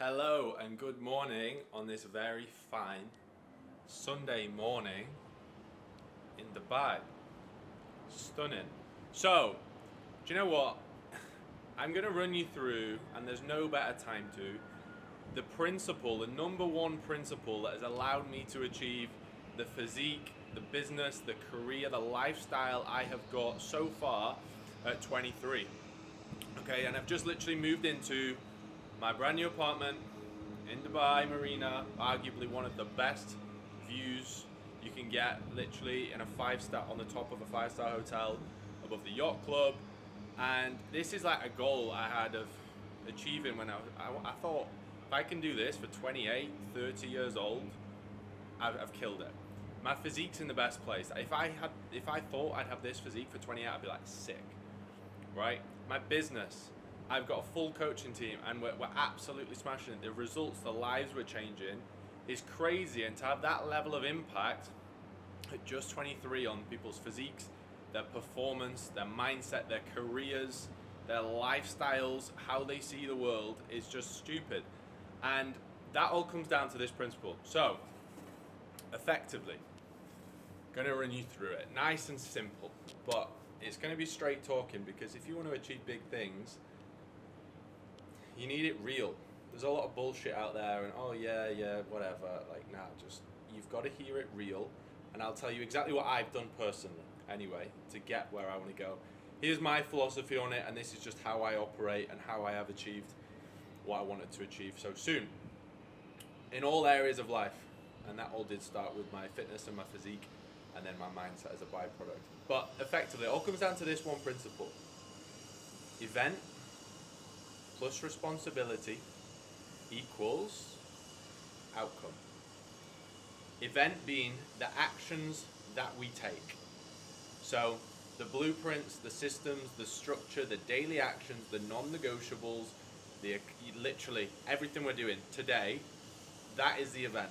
Hello and good morning on this very fine Sunday morning in Dubai. Stunning. So, do you know what? I'm going to run you through, and there's no better time to, the principle, the number one principle that has allowed me to achieve the physique, the business, the career, the lifestyle I have got so far at 23. Okay, and I've just literally moved into my brand new apartment in Dubai Marina, arguably one of the best views you can get, literally in a 5-star, on the top of a 5-star hotel above the yacht club. And this is like a goal I had of achieving when I thought, if I can do this for 28, 30 years old, I've killed it. My physique's in the best place. If I thought I'd have this physique for 28, I'd be like sick, right? My business, I've got a full coaching team, and we're absolutely smashing it. The results, the lives we're changing is crazy. And to have that level of impact at just 23 on people's physiques, their performance, their mindset, their careers, their lifestyles, how they see the world is just stupid. And that all comes down to this principle. So, effectively, going to run you through it. Nice and simple, but it's going to be straight talking, because if you want to achieve big things, you need it real. There's a lot of bullshit out there, and oh yeah, whatever. Like, nah, just, you've got to hear it real. And I'll tell you exactly what I've done personally, anyway, to get where I want to go. Here's my philosophy on it, and this is just how I operate and how I have achieved what I wanted to achieve so soon in all areas of life. And that all did start with my fitness and my physique, and then my mindset as a byproduct. But effectively, it all comes down to this one principle: event plus responsibility equals outcome. Event being the actions that we take. So the blueprints, the systems, the structure, the daily actions, the non-negotiables, literally everything we're doing today, that is the event.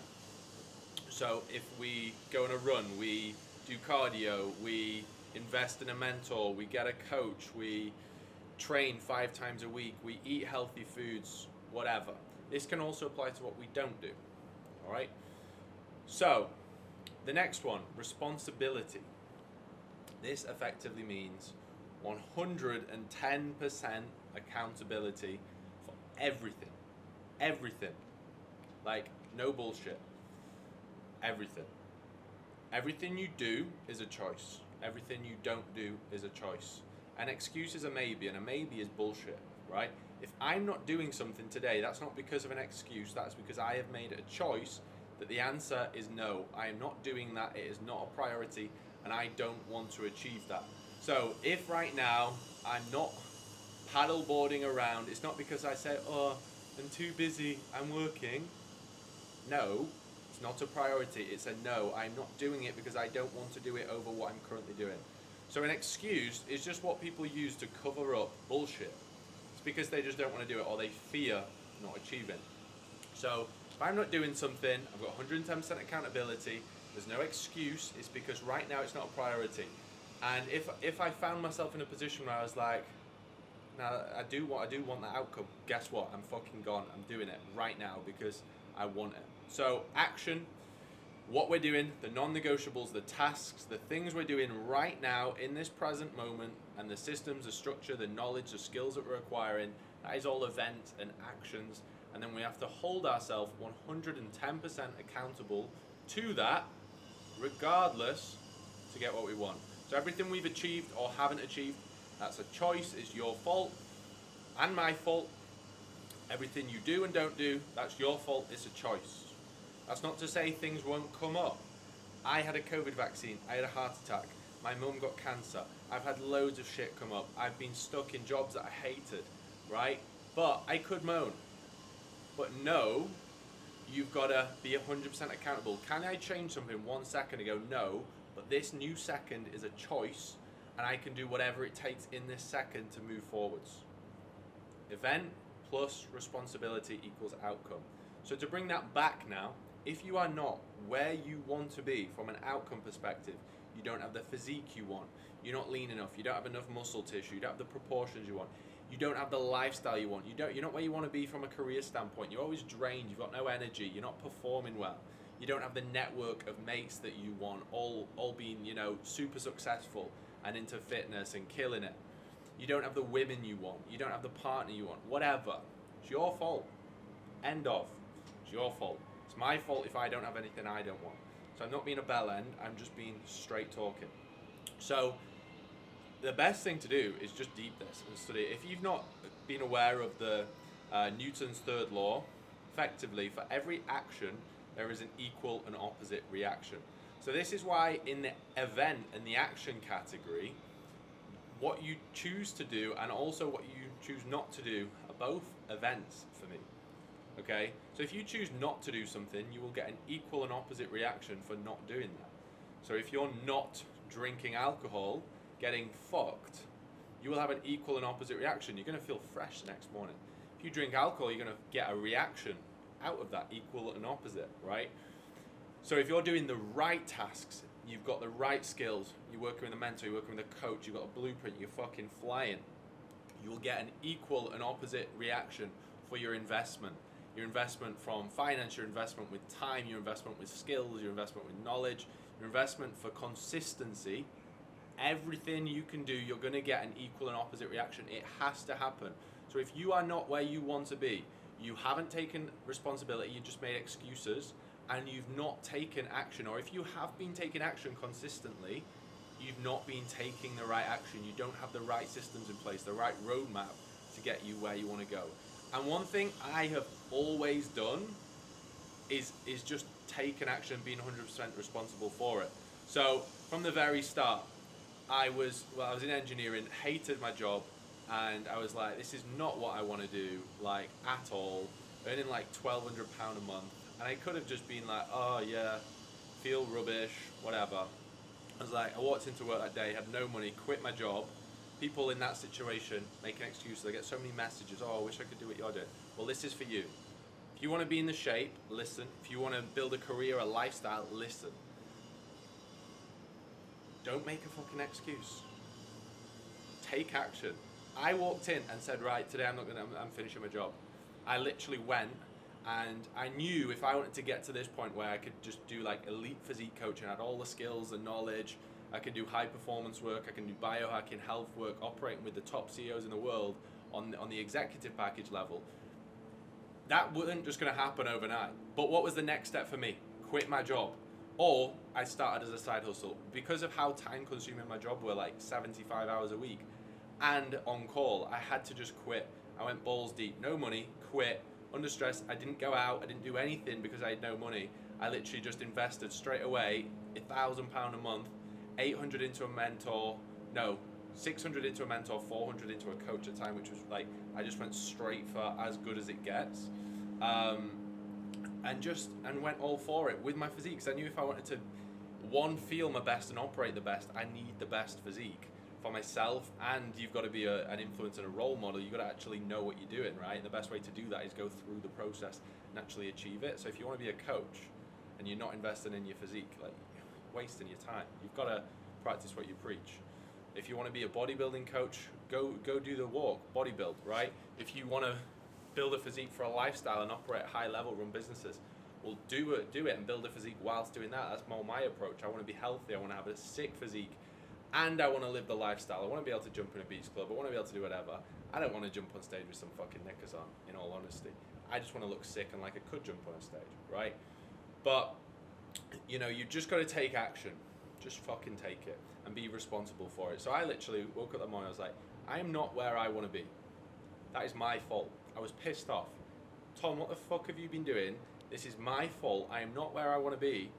So if we go on a run, we do cardio, we invest in a mentor, we get a coach, we train 5 times a week, we eat healthy foods, whatever. This can also apply to what we don't do. All right? So, the next one, responsibility. This effectively means 110% accountability for everything. Everything. Like, no bullshit. Everything. Everything you do is a choice. Everything you don't do is a choice. An excuse is a maybe, and a maybe is bullshit, right? If I'm not doing something today, that's not because of an excuse, that's because I have made a choice that the answer is no. I am not doing that, it is not a priority, and I don't want to achieve that. So if right now I'm not paddleboarding around, it's not because I say, oh, I'm too busy, I'm working. No, it's not a priority, it's a no. I'm not doing it because I don't want to do it over what I'm currently doing. So an excuse is just what people use to cover up bullshit. It's because they just don't want to do it, or they fear not achieving. So if I'm not doing something, I've got 110% accountability, there's no excuse, it's because right now it's not a priority. And if I found myself in a position where I was like, now I do want that outcome, guess what? I'm fucking gone. I'm doing it right now because I want it. So action, what we're doing, the non-negotiables, the tasks, the things we're doing right now in this present moment, and the systems, the structure, the knowledge, the skills that we're acquiring, that is all events and actions. And then we have to hold ourselves 110% accountable to that, regardless, to get what we want. So everything we've achieved or haven't achieved, that's a choice, it's your fault and my fault. Everything you do and don't do, that's your fault, it's a choice. That's not to say things won't come up. I had a COVID vaccine, I had a heart attack, my mum got cancer, I've had loads of shit come up, I've been stuck in jobs that I hated, right? But I could moan. But no, you've got to be 100% accountable. Can I change something 1 second ago? No, but this new second is a choice, and I can do whatever it takes in this second to move forwards. Event plus responsibility equals outcome. So to bring that back now, if you are not where you want to be from an outcome perspective, you don't have the physique you want, you're not lean enough, you don't have enough muscle tissue, you don't have the proportions you want, You don't have the lifestyle you want. You're not where you want to be from a career standpoint. You're always drained. You've got no energy. You're not performing well. You don't have the network of mates that you want, all being, super successful and into fitness and killing it. You don't have the women you want. You don't have the partner you want. Whatever. It's your fault. End of. It's your fault. It's my fault if I don't have anything I don't want. So I'm not being a bell end. I'm just being straight talking. So the best thing to do is just deep this and study it. If you've not been aware of the Newton's third law, effectively for every action there is an equal and opposite reaction. So this is why in the event and the action category, what you choose to do and also what you choose not to do are both events for me. Okay? So if you choose not to do something, you will get an equal and opposite reaction for not doing that. So if you're not drinking alcohol, getting fucked, you will have an equal and opposite reaction. You're going to feel fresh the next morning. If you drink alcohol, you're going to get a reaction out of that, equal and opposite, right? So if you're doing the right tasks, you've got the right skills, you're working with a mentor, you're working with a coach, you've got a blueprint, you're fucking flying, you will get an equal and opposite reaction for your investment. Your investment from finance, your investment with time, your investment with skills, your investment with knowledge, your investment for consistency. Everything you can do, you're going to get an equal and opposite reaction. It has to happen. So if you are not where you want to be, you haven't taken responsibility, you just made excuses, and you've not taken action, or if you have been taking action consistently, you've not been taking the right action. You don't have the right systems in place, the right roadmap to get you where you want to go. And one thing I have always done is just take an action, being 100% responsible for it. So from the very start, I was in engineering, hated my job, and I was like, this is not what I want to do, like, at all. Earning like £1,200 a month, and I could have just been like, oh yeah, feel rubbish, whatever. I was like, I walked into work that day, had no money, quit my job. People in that situation making excuses. I get so many messages, oh, I wish I could do what you're doing. Well, this is for you. If you want to be in the shape, listen. If you want to build a career, a lifestyle, listen. Don't make a fucking excuse. Take action. I walked in and said, right, today I'm finishing my job. I literally went, and I knew if I wanted to get to this point where I could just do like elite physique coaching, I had all the skills and knowledge, I could do high performance work, I can do biohacking, health work, operating with the top CEOs in the world on the executive package level. That wasn't just going to happen overnight. But what was the next step for me? Quit my job. Or I started as a side hustle. Because of how time consuming my job were, like 75 hours a week, and on call, I had to just quit. I went balls deep, no money, quit, under stress. I didn't go out, I didn't do anything because I had no money. I literally just invested straight away £1,000 a month, 800 into a mentor, no, 600 into a mentor, 400 into a coach at the time, which was like, I just went straight for as good as it gets. And went all for it with my physique. Because I knew if I wanted to, one, feel my best and operate the best, I need the best physique for myself. And you've got to be an influencer and a role model. You've got to actually know what you're doing, right? And the best way to do that is go through the process and actually achieve it. So if you want to be a coach and you're not investing in your physique, like, you're wasting your time. You've got to practice what you preach. If you want to be a bodybuilding coach, go do the walk, bodybuild, right? If you want to build a physique for a lifestyle and operate at high level, run businesses, well, do it and build a physique whilst doing that. That's more my approach. I want to be healthy, I want to have a sick physique, and I want to live the lifestyle. I want to be able to jump in a beach club, I want to be able to do whatever. I don't want to jump on stage with some fucking knickers on, in all honesty. I just want to look sick and like I could jump on a stage, right? But, you just got to take action. Just fucking take it and be responsible for it. So I literally woke up that morning, I was like, I am not where I want to be. That is my fault. I was pissed off. Tom, what the fuck have you been doing? This is my fault. I am not where I want to be.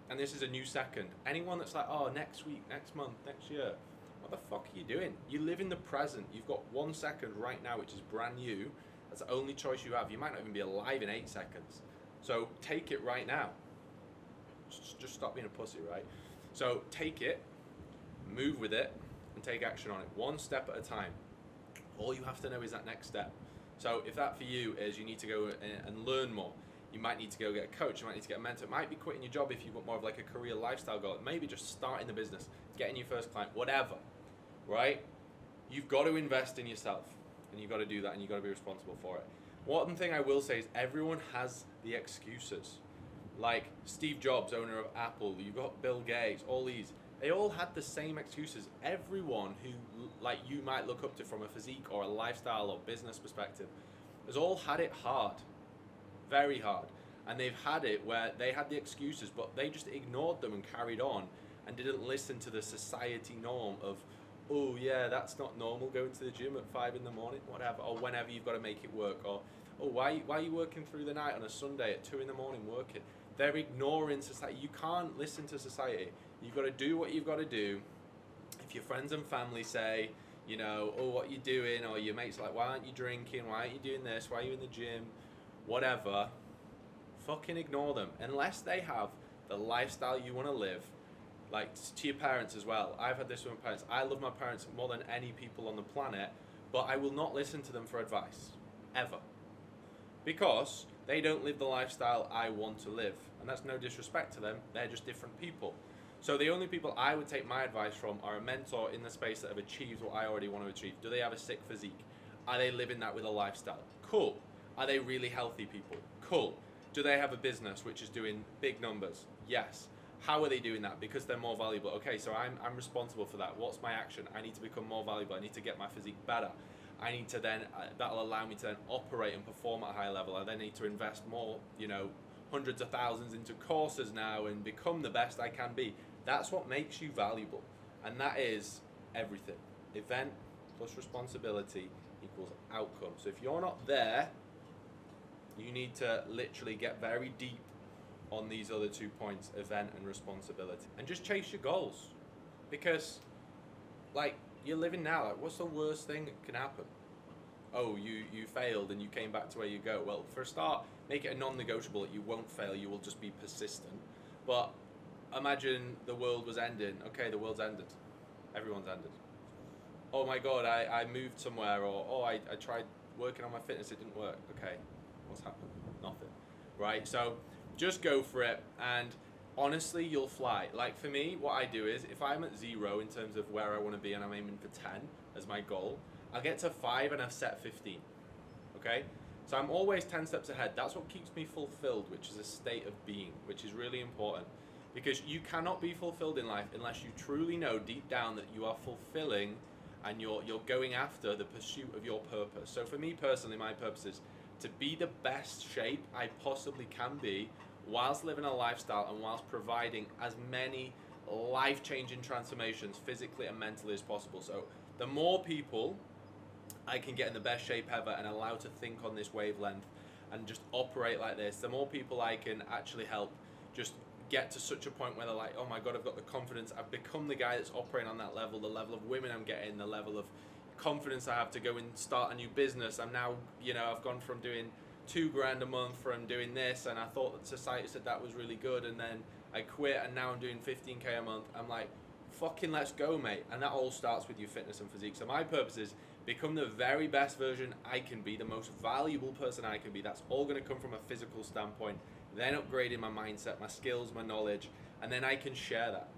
And this is a new second. Anyone that's like, oh, next week, next month, next year, what the fuck are you doing? You live in the present. You've got 1 second right now, which is brand new. That's the only choice you have. You might not even be alive in 8 seconds. So take it right now. Just stop being a pussy, right? So take it, move with it, and take action on it. 1 step at a time. All you have to know is that next step. So if that for you is you need to go and learn more, you might need to go get a coach, you might need to get a mentor, it might be quitting your job if you've got more of like a career lifestyle goal, maybe just starting the business, getting your first client, whatever, right? You've got to invest in yourself. and you got to do that, and you got to be responsible for it. One thing I will say is everyone has the excuses. Like Steve Jobs, owner of Apple, you've got Bill Gates, all these. They all had the same excuses. Everyone who like you might look up to from a physique or a lifestyle or business perspective has all had it hard, very hard. And they've had it where they had the excuses, but they just ignored them and carried on and didn't listen to the society norm of, oh yeah, that's not normal going to the gym at 5 in the morning, whatever, or whenever you've got to make it work, or oh, why are you working through the night on a Sunday at 2 in the morning working? They're ignoring society. You can't listen to society. You've got to do what you've got to do. If your friends and family say, you know, oh, what are you doing? Or your mates are like, why aren't you drinking? Why aren't you doing this? Why are you in the gym? Whatever. Fucking ignore them. Unless they have the lifestyle you want to live. Like to your parents as well. I've had this with my parents. I love my parents more than any people on the planet, but I will not listen to them for advice. Ever. Because they don't live the lifestyle I want to live. And that's no disrespect to them. They're just different people. So the only people I would take my advice from are a mentor in the space that have achieved what I already want to achieve. Do they have a sick physique? Are they living that with a lifestyle? Cool. Are they really healthy people? Cool. Do they have a business which is doing big numbers? Yes. How are they doing that? Because they're more valuable. Okay, so I'm responsible for that. What's my action? I need to become more valuable. I need to get my physique better. I need to then, that'll allow me to then operate and perform at a high level. I then need to invest more, you know, hundreds of thousands into courses now and become the best I can be. That's what makes you valuable. And that is everything. Event plus responsibility equals outcome. So if you're not there, you need to literally get very deep on these other 2 points, event and responsibility. And just chase your goals. Because, like, you're living now, like, what's the worst thing that can happen? Oh, you failed and you came back to where you go. Well, for a start, make it a non-negotiable that you won't fail, you will just be persistent. But imagine the world was ending. Okay, the world's ended. Everyone's ended. Oh my God, I moved somewhere, or oh, I tried working on my fitness, it didn't work. Okay, what's happened? Nothing, right? So just go for it, and honestly, you'll fly. Like for me, what I do is, if I'm at 0 in terms of where I want to be and I'm aiming for 10 as my goal, I'll get to 5 and I've set 15, okay? So I'm always 10 steps ahead. That's what keeps me fulfilled, which is a state of being, which is really important. Because you cannot be fulfilled in life unless you truly know deep down that you are fulfilling and you're going after the pursuit of your purpose. So for me personally, my purpose is to be the best shape I possibly can be whilst living a lifestyle and whilst providing as many life-changing transformations physically and mentally as possible. So the more people I can get in the best shape ever and allow to think on this wavelength and just operate like this, the more people I can actually help just get to such a point where they're like, oh my God, I've got the confidence, I've become the guy that's operating on that level, the level of women I'm getting, the level of confidence I have to go and start a new business. I'm now, you know, I've gone from doing $2,000 a month from doing this, and I thought that society said that was really good, and then I quit and now I'm doing 15K a month. I'm like, fucking let's go, mate. And that all starts with your fitness and physique. So my purpose is become the very best version I can be, the most valuable person I can be. That's all going to come from a physical standpoint. Then upgrading my mindset, my skills, my knowledge, and then I can share that.